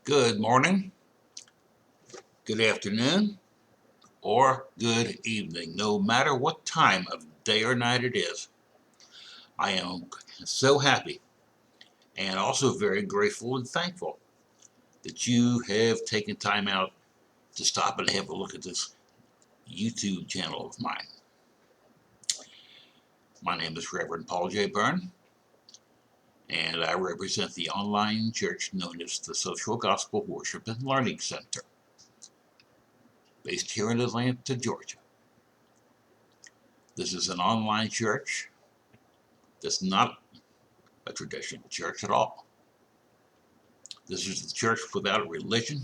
Good morning, good afternoon, or good evening. No matter what time of day or night it is, I am so happy and also very grateful and thankful that you have taken time out to stop and have a look at this YouTube channel of mine. My name is Reverend Paul J. Bern, and I represent the online church known as the Social Gospel Worship and Learning Center, based here in Atlanta, Georgia. This is an online church that's not a traditional church at all. This is a church without religion.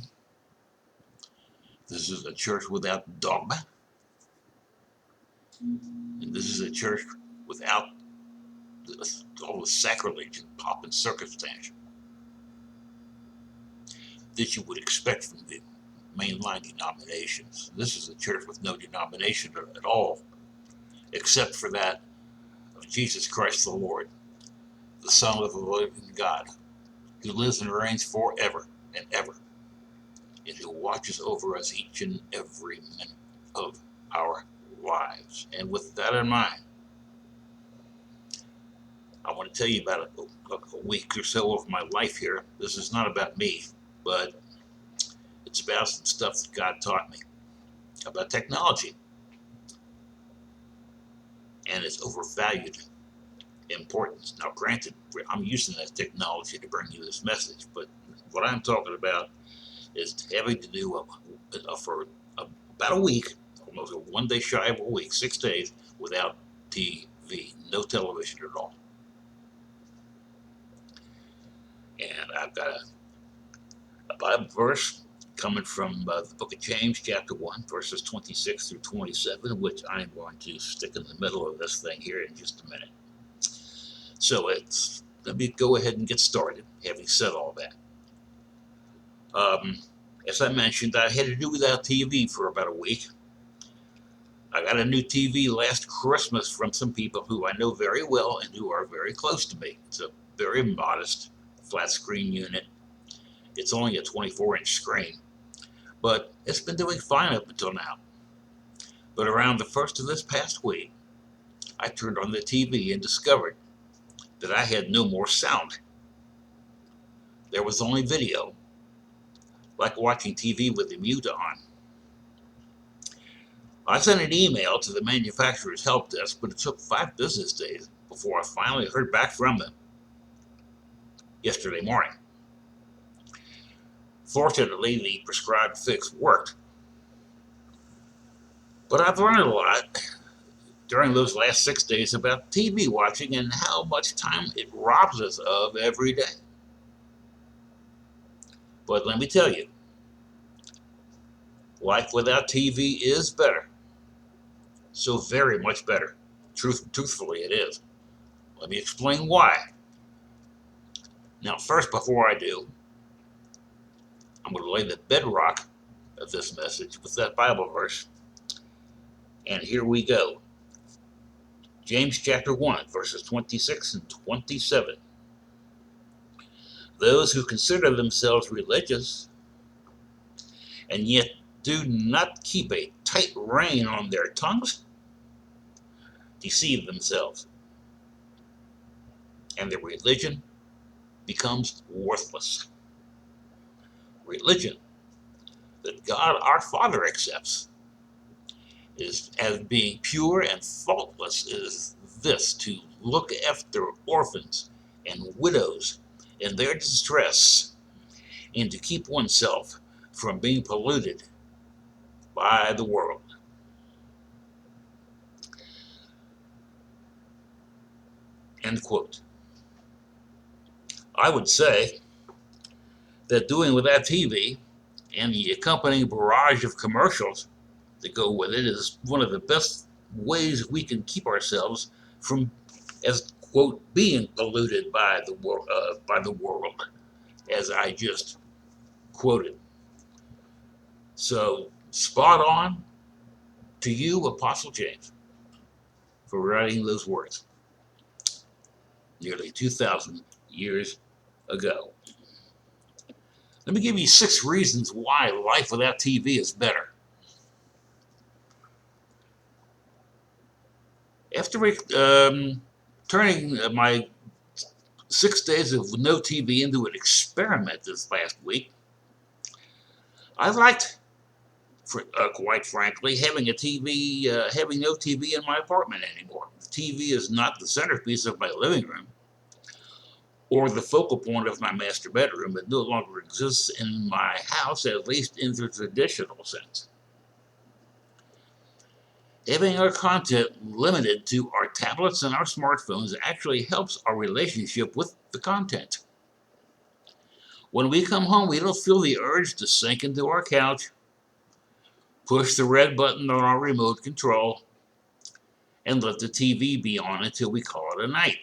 This is a church without dogma. And this is a church without all the sacrilege and pomp and circumstance that you would expect from the mainline denominations. This is a church with no denomination at all, except for that of Jesus Christ the Lord, the Son of the living God, who lives and reigns forever and ever, and who watches over us each and every minute of our lives. And with that in mind, I want to tell you about a week or so of my life here. This is not about me, but it's about some stuff that God taught me about technology and its overvalued importance. Now, granted, I'm using that technology to bring you this message, but what I'm talking about is having to do for about a week, almost 1 day shy of a week, 6 days, without TV, no television at all. And I've got a Bible verse coming from the book of James, chapter 1, verses 26 through 27, which I'm going to stick in the middle of this thing here in just a minute. So let me go ahead and get started, having said all that. As I mentioned, I had to do without TV for about a week. I got a new TV last Christmas from some people who I know very well and who are very close to me. It's a very modest flat screen unit. It's only a 24-inch screen, but it's been doing fine up until now. But around the first of this past week, I turned on the TV and discovered that I had no more sound. There was only video, like watching TV with the mute on. I sent an email to the manufacturer's help desk, but it took 5 business days before I finally heard back from them yesterday morning. Fortunately, the prescribed fix worked, but I've learned a lot during those last 6 days about TV watching and how much time it robs us of every day. But let me tell you, life without TV is better. So very much better. Truthfully, it is. Let me explain why. Now, first, before I do, I'm going to lay the bedrock of this message with that Bible verse. And here we go. James chapter 1, verses 26 and 27. Those who consider themselves religious and yet do not keep a tight rein on their tongues deceive themselves, and their religion becomes worthless. Religion that God our Father accepts is as being pure and faultless is this: to look after orphans and widows in their distress, and to keep oneself from being polluted by the world. End quote. I would say that doing without TV and the accompanying barrage of commercials that go with it is one of the best ways we can keep ourselves from, as quote, being polluted by the world, as I just quoted. So spot on to you, Apostle James, for writing those words nearly 2,000 years ago. Let me give you 6 reasons why life without TV is better. After turning my 6 days of no TV into an experiment this last week, I liked, quite frankly, having having no TV in my apartment anymore. The TV is not the centerpiece of my living room or the focal point of my master bedroom. It no longer exists in my house, at least in the traditional sense. Having our content limited to our tablets and our smartphones actually helps our relationship with the content. When we come home, we don't feel the urge to sink into our couch, push the red button on our remote control, and let the TV be on until we call it a night.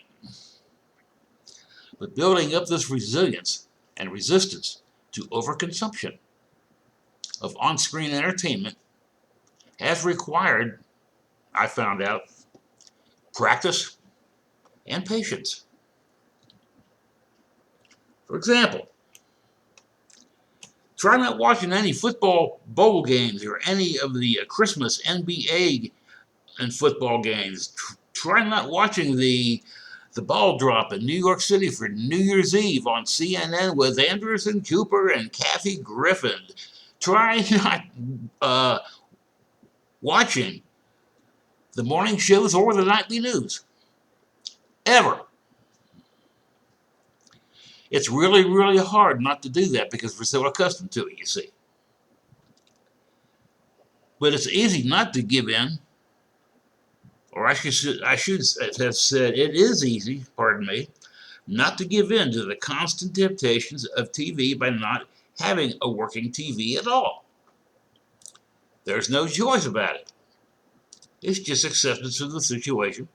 But building up this resilience and resistance to overconsumption of on-screen entertainment has required, I found out, practice and patience. For example, try not watching any football bowl games or any of the Christmas NBA and football games. Try not watching the ball drop in New York City for New Year's Eve on CNN with Anderson Cooper and Kathy Griffin. Try not watching the morning shows or the nightly news. Ever. It's really, really hard not to do that because we're so accustomed to it, you see. But it's easy not to give in, or I should have said it is easy, pardon me, not to give in to the constant temptations of TV by not having a working TV at all. There's no choice about it. It's just acceptance of the situation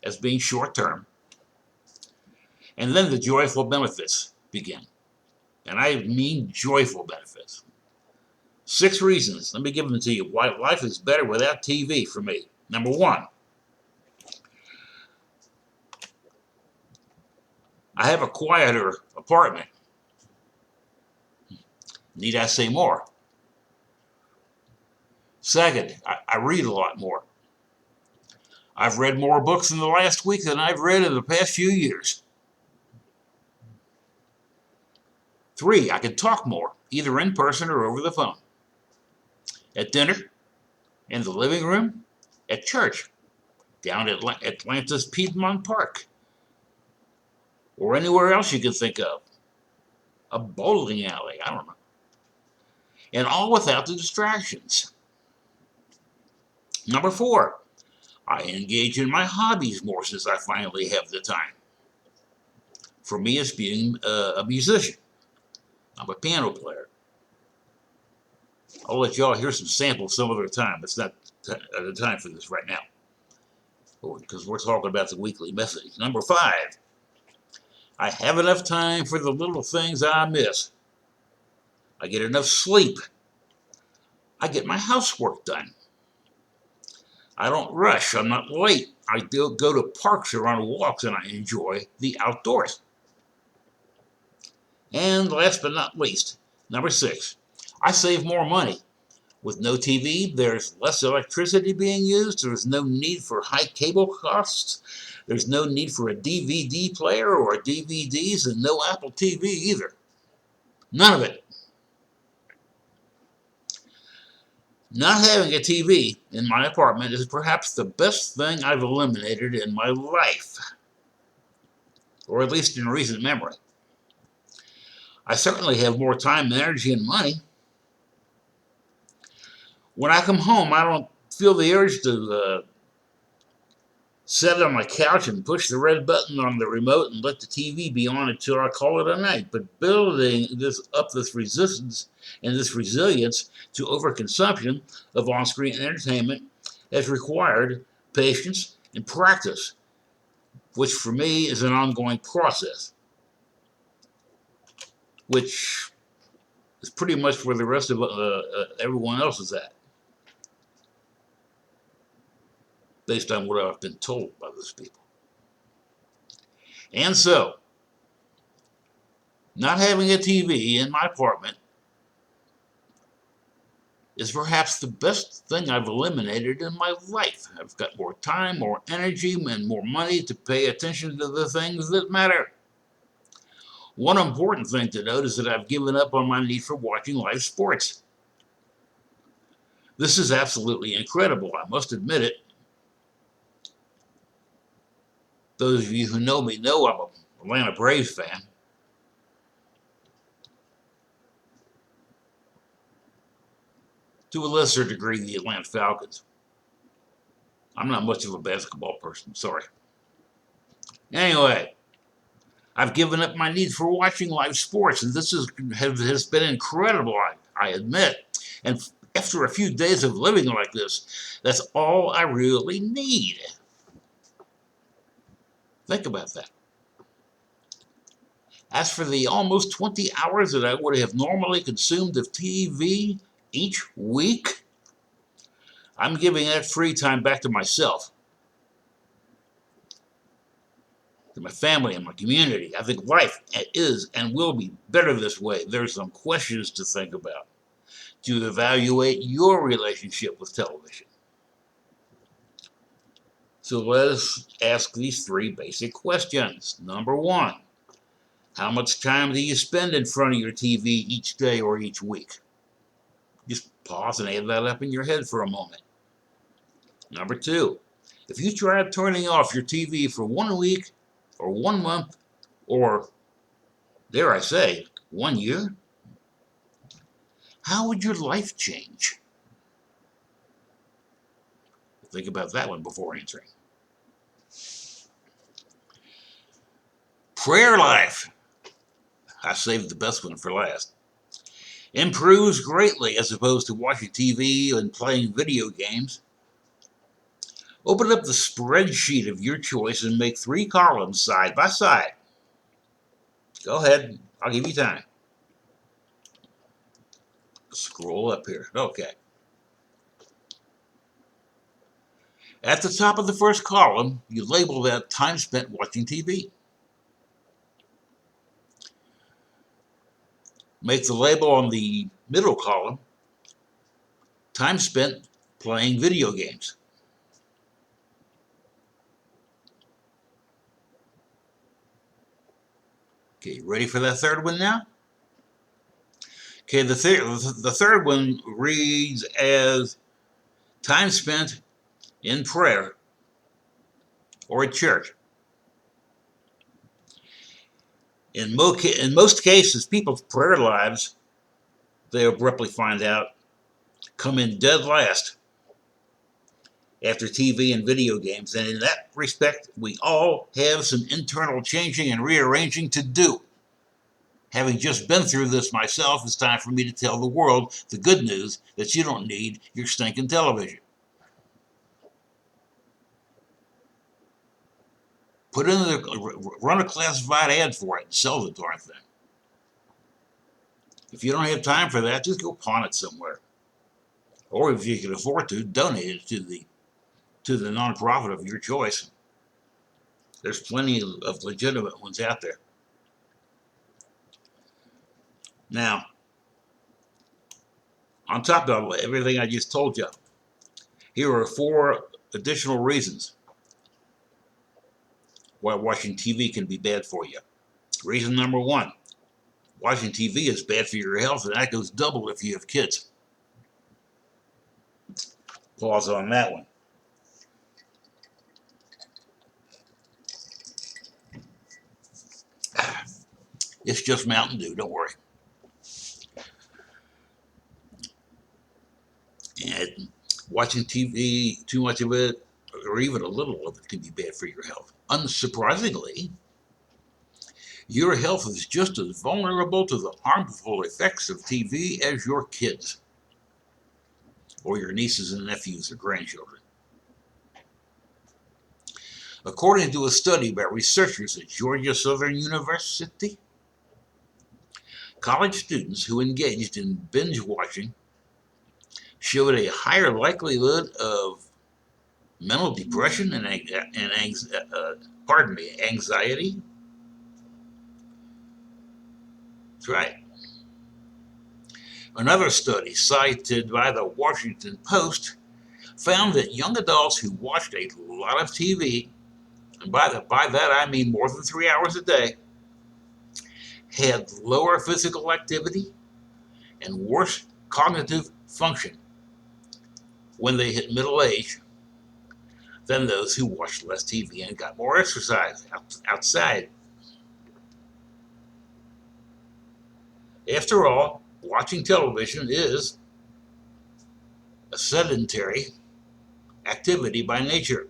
as being short term. And then the joyful benefits begin. And I mean joyful benefits. 6 reasons, let me give them to you, why life is better without TV for me. Number 1, I have a quieter apartment. Need I say more? Second, I read a lot more. I've read more books in the last week than I've read in the past few years. 3, I can talk more, either in person or over the phone. At dinner, in the living room, at church, down at Atlanta's Piedmont Park, or anywhere else you can think of. A bowling alley, I don't know. And all without the distractions. Number 4, I engage in my hobbies more since I finally have the time. For me, it's being a musician. I'm a piano player. I'll let y'all hear some samples some other time. It's not the time for this right now, because we're talking about the weekly message. Number 5, I have enough time for the little things I miss. I get enough sleep. I get my housework done. I don't rush. I'm not late. I go to parks or on walks, and I enjoy the outdoors. And last but not least, number 6, I save more money. With no TV, there's less electricity being used. There's no need for high cable costs. There's no need for a DVD player or DVDs, and no Apple TV either. None of it. Not having a TV in my apartment is perhaps the best thing I've eliminated in my life, or at least in recent memory. I certainly have more time, energy, and money. When I come home, I don't feel the urge to sit on my couch and push the red button on the remote and let the TV be on until I call it a night. But building this resistance and this resilience to overconsumption of on-screen entertainment has required patience and practice, which for me is an ongoing process, which is pretty much where the rest of everyone else is at, based on what I've been told by those people. And so, Not having a TV in my apartment is perhaps the best thing I've eliminated in my life. I've got more time, more energy, and more money to pay attention to the things that matter. One important thing to note is that I've given up on my need for watching live sports. This is absolutely incredible, I must admit it. Those of you who know me know I'm an Atlanta Braves fan. To a lesser degree, the Atlanta Falcons. I'm not much of a basketball person, sorry. Anyway, I've given up my need for watching live sports, and this has been incredible, I admit. And after a few days of living like this, that's all I really need. Think about that. As for the almost 20 hours that I would have normally consumed of TV each week, I'm giving that free time back to myself, to my family and my community. I think life is and will be better this way. There's some questions to think about to evaluate your relationship with television. So let us ask these three basic questions. Number one, how much time do you spend in front of your TV each day or each week? Just pause and add that up in your head for a moment. Number two, if you tried turning off your TV for 1 week or 1 month or, dare I say, 1 year, how would your life change? Think about that one before answering. Prayer life. I saved the best one for last. Improves greatly as opposed to watching TV and playing video games. Open up the spreadsheet of your choice and make 3 columns side by side. Go ahead, I'll give you time. Scroll up here. Okay. At the top of the first column, you label that time spent watching TV. Make the label on the middle column time spent playing video games. Okay, ready for that third one now? Okay, the third one reads as time spent in prayer or at church. In most cases, people's prayer lives, they abruptly find out, come in dead last after TV and video games. And in that respect, we all have some internal changing and rearranging to do. Having just been through this myself, it's time for me to tell the world the good news that you don't need your stinking television. Run a classified ad for it and sell the darn thing. If you don't have time for that, just go pawn it somewhere. Or if you can afford to, donate it to the nonprofit of your choice. There's plenty of legitimate ones out there. Now, on top of everything I just told you, here are 4 additional reasons why watching TV can be bad for you. Reason number 1, watching TV is bad for your health, and that goes double if you have kids. Pause on that one. It's just Mountain Dew, don't worry. And watching TV, too much of it, or even a little of it, can be bad for your health. Unsurprisingly, your health is just as vulnerable to the harmful effects of TV as your kids, or your nieces and nephews or grandchildren. According to a study by researchers at Georgia Southern University, college students who engaged in binge watching showed a higher likelihood of mental depression and anxiety, That's right. Another study cited by the Washington Post found that young adults who watched a lot of TV, and by that I mean more than 3 hours a day, had lower physical activity and worse cognitive function when they hit middle age than those who watched less TV and got more exercise outside. After all, watching television is a sedentary activity by nature.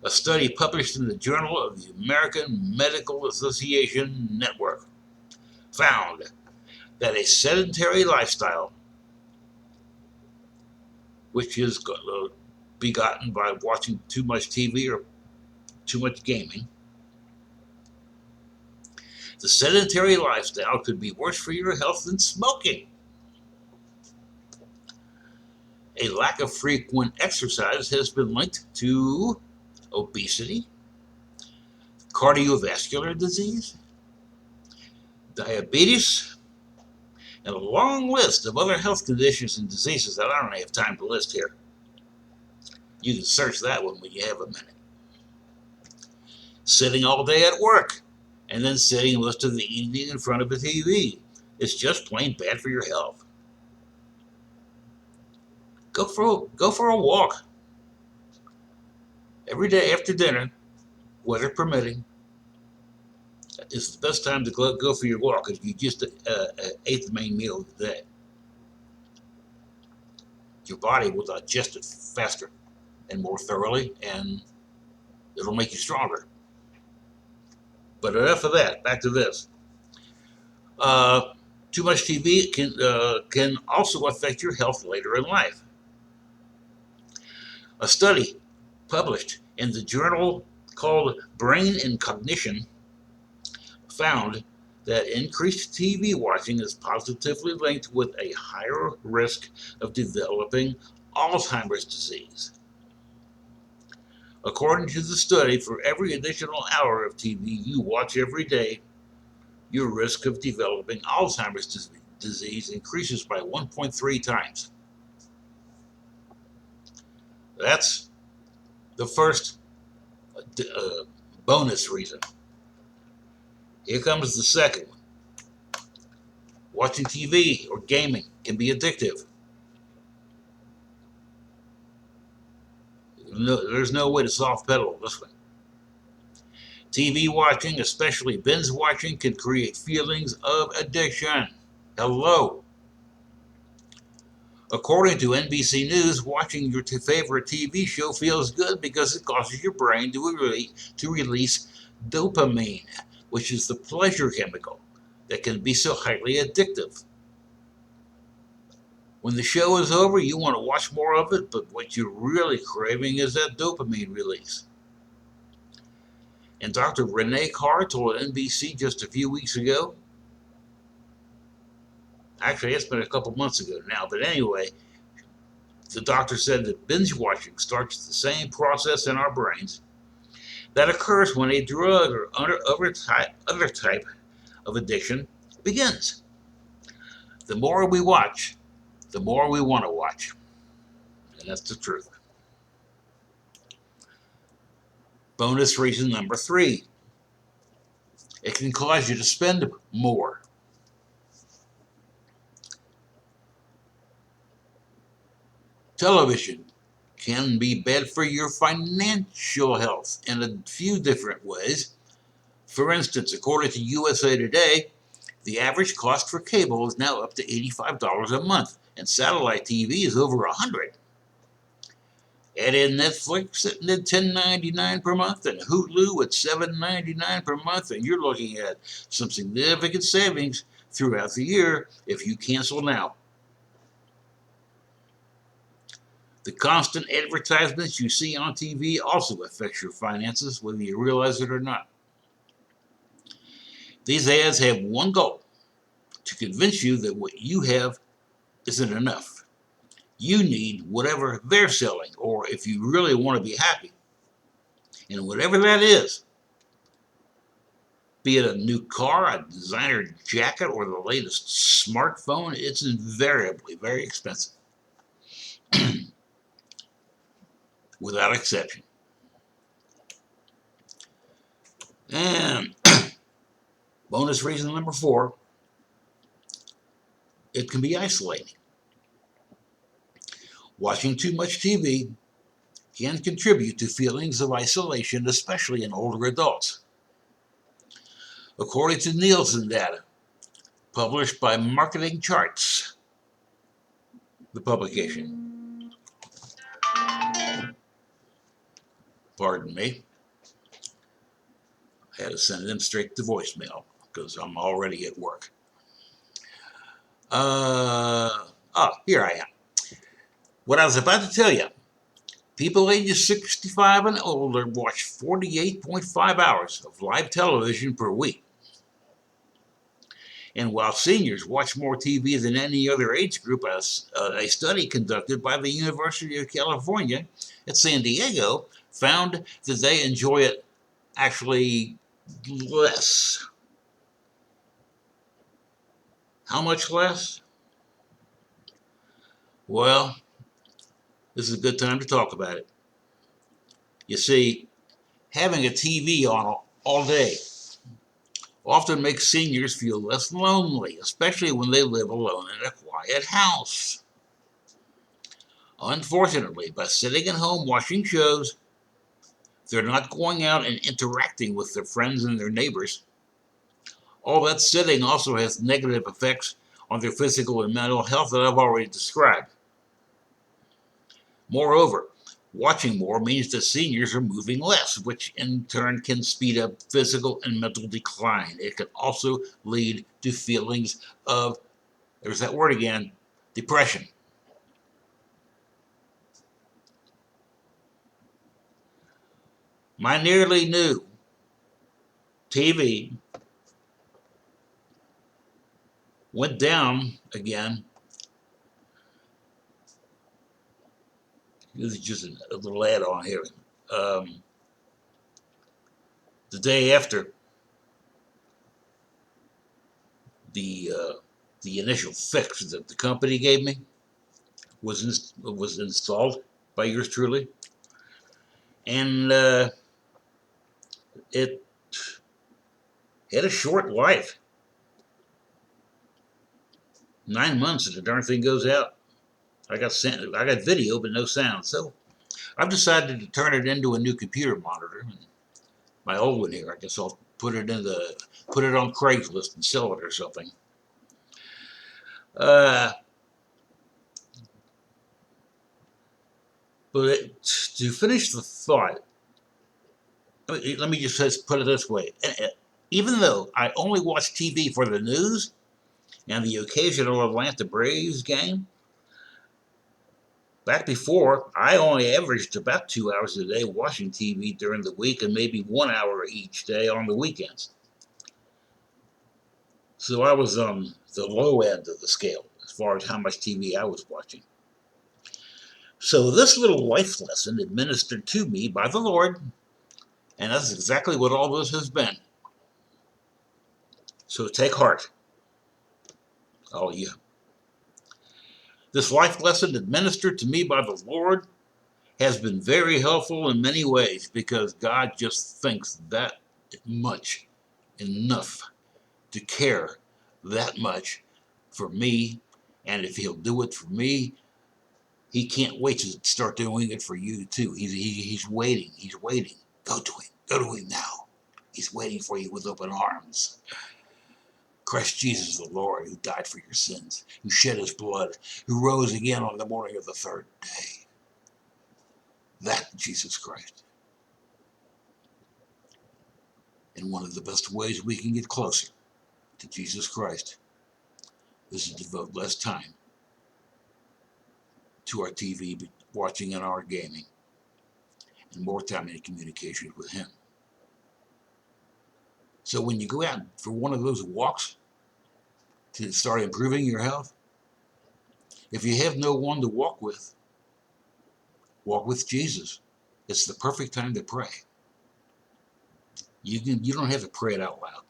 A study published in the Journal of the American Medical Association Network found that a sedentary lifestyle, which is begotten by watching too much TV or too much gaming, the sedentary lifestyle could be worse for your health than smoking. A lack of frequent exercise has been linked to obesity, cardiovascular disease, diabetes, and a long list of other health conditions and diseases that I don't have time to list here. You can search that one when you have a minute. Sitting all day at work and then sitting most of the evening in front of a TV is just plain bad for your health. Go for a walk every day after dinner, weather permitting. It's the best time to go for your walk because you just ate the main meal of the day. Your body will digest it faster and more thoroughly, and it'll make you stronger. But enough of that. Back to this. Too much TV can also affect your health later in life. A study published in the journal called Brain and Cognition found that increased TV watching is positively linked with a higher risk of developing Alzheimer's disease. According to the study, for every additional hour of TV you watch every day, your risk of developing Alzheimer's disease increases by 1.3 times. That's the first bonus reason. Here comes the second one. Watching TV or gaming can be addictive. There's no way to soft pedal this one. TV watching, especially binge watching, can create feelings of addiction. Hello. According to NBC News, watching your favorite TV show feels good because it causes your brain to release dopamine, which is the pleasure chemical that can be so highly addictive. When the show is over, you want to watch more of it, but what you're really craving is that dopamine release. And Dr. Renee Carr told NBC just a few weeks ago, actually it's been a couple months ago now, but anyway, the doctor said that binge watching starts the same process in our brains that occurs when a drug or other type of addiction begins. The more we watch, the more we want to watch. And that's the truth. Bonus reason number 3. It can cause you to spend more. Television can be bad for your financial health in a few different ways. For instance, according to USA Today, the average cost for cable is now up to $85 a month, and satellite TV is over $100. Add in Netflix at $10.99 per month and Hulu at $7.99 per month, and you're looking at some significant savings throughout the year if you cancel now. The constant advertisements you see on TV also affects your finances, whether you realize it or not. These ads have one goal: to convince you that what you have isn't enough. You need whatever they're selling, or if you really want to be happy, and whatever that is, Be it a new car, a designer jacket, or the latest smartphone, it's invariably very expensive, without exception. And bonus reason number 4, it can be isolating. Watching too much TV can contribute to feelings of isolation, especially in older adults. According to Nielsen data, published by Marketing Charts, the publication, pardon me, I had to send them straight to voicemail because I'm already at work. Here I am. What I was about to tell you, people ages 65 and older watch 48.5 hours of live television per week. And while seniors watch more TV than any other age group, a study conducted by the University of California at San Diego found that they enjoy it actually less. How much less? Well, this is a good time to talk about it. You see, having a TV on all day often makes seniors feel less lonely, especially when they live alone in a quiet house. Unfortunately, by sitting at home watching shows, they're not going out and interacting with their friends and their neighbors. All that sitting also has negative effects on their physical and mental health that I've already described. Moreover, watching more means that seniors are moving less, which in turn can speed up physical and mental decline. It can also lead to feelings of, there's that word again, depression. My nearly new TV went down again. This is just a little add on here. The day after the initial fix that the company gave me was installed by yours truly, and it had a short life. 9 months and the darn thing goes out. I got video but no sound, so I've decided to turn it into a new computer monitor. My old one here, I guess I'll put it on Craigslist and sell it or something. But to finish the thought, let me just put it this way. Even though I only watch TV for the news and the occasional Atlanta Braves game, back before, I only averaged about 2 hours a day watching TV during the week and maybe 1 hour each day on the weekends. So I was on the low end of the scale as far as how much TV I was watching. So this little life lesson administered to me by the Lord, and that's exactly what all this has been. So take heart, all you. This life lesson administered to me by the Lord has been very helpful in many ways because God just thinks that much enough to care that much for me. And if he'll do it for me, he can't wait to start doing it for you too. He's waiting. He's waiting. Go to him. Go to him now. He's waiting for you with open arms. Christ Jesus the Lord, who died for your sins, who shed his blood, who rose again on the morning of the third day. That Jesus Christ. And one of the best ways we can get closer to Jesus Christ is to devote less time to our TV watching and our gaming, and more time in communication with him. So when you go out for one of those walks to start improving your health, if you have no one to walk with Jesus. It's the perfect time to pray. You don't have to pray it out loud.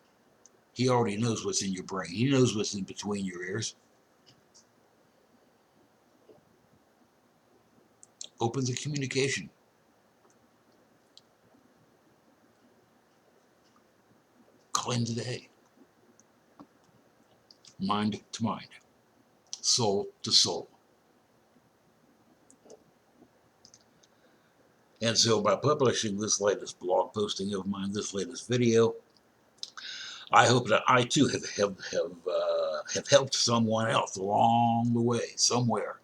He already knows what's in your brain. He knows what's in between your ears. Open the communication. Claim today. Mind to mind. Soul to soul. And so by publishing this latest blog posting of mine, this latest video, I hope that I too have helped someone else along the way, somewhere.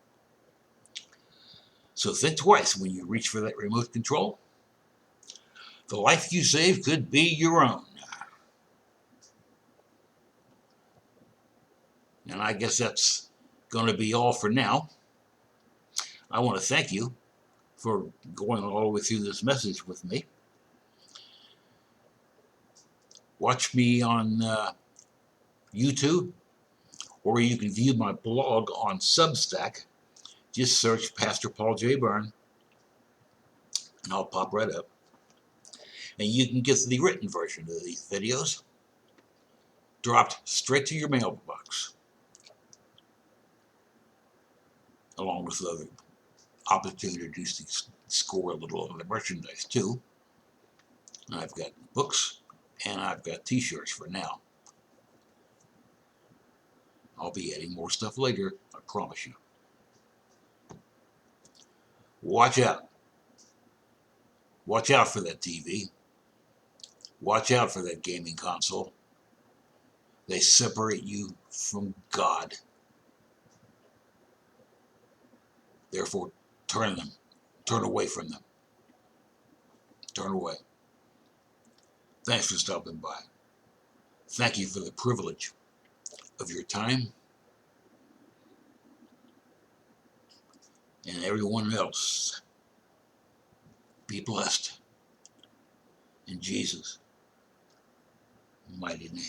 So think twice when you reach for that remote control. The life you save could be your own. And I guess that's going to be all for now. I want to thank you for going all the way through this message with me. Watch me on YouTube, or you can view my blog on Substack. Just search Pastor Paul J. Bern, and I'll pop right up. And you can get the written version of these videos dropped straight to your mailbox, along with other opportunities to score a little of the merchandise too. I've got books and I've got t-shirts for now. I'll be adding more stuff later, I promise you. Watch out. Watch out for that TV. Watch out for that gaming console. They separate you from God. Therefore, turn away from them. Turn away. Thanks for stopping by. Thank you for the privilege of your time. And everyone else, be blessed in Jesus' mighty name.